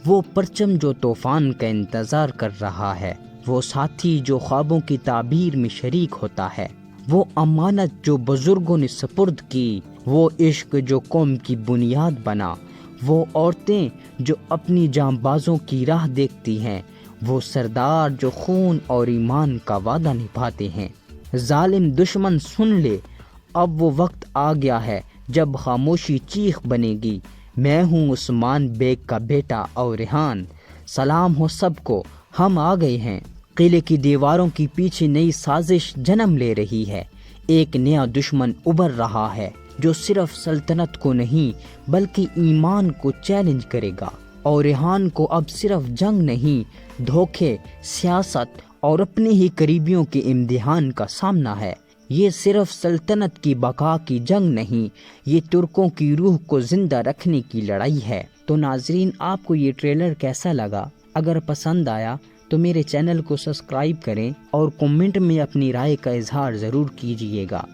وہ پرچم جو طوفان کا انتظار کر رہا ہے، وہ ساتھی جو خوابوں کی تعبیر میں شریک ہوتا ہے، وہ امانت جو بزرگوں نے سپرد کی، وہ عشق جو قوم کی بنیاد بنا، وہ عورتیں جو اپنی جانبازوں کی راہ دیکھتی ہیں، وہ سردار جو خون اور ایمان کا وعدہ نبھاتے ہیں۔ ظالم دشمن سن لے، اب وہ وقت آ گیا ہے جب خاموشی چیخ بنے گی۔ میں ہوں عثمان بیگ کا بیٹا اور ریحان، سلام ہو سب کو، ہم آ گئے ہیں۔ قلعے کی دیواروں کے پیچھے نئی سازش جنم لے رہی ہے، ایک نیا دشمن ابھر رہا ہے جو صرف سلطنت کو نہیں بلکہ ایمان کو چیلنج کرے گا۔ اور ریحان کو اب صرف جنگ نہیں، دھوکے، سیاست اور اپنے ہی قریبیوں کے امتحان کا سامنا ہے۔ یہ صرف سلطنت کی بقا کی جنگ نہیں، یہ ترکوں کی روح کو زندہ رکھنے کی لڑائی ہے۔ تو ناظرین، آپ کو یہ ٹریلر کیسا لگا؟ اگر پسند آیا تو میرے چینل کو سبسکرائب کریں اور کمنٹ میں اپنی رائے کا اظہار ضرور کیجیے گا۔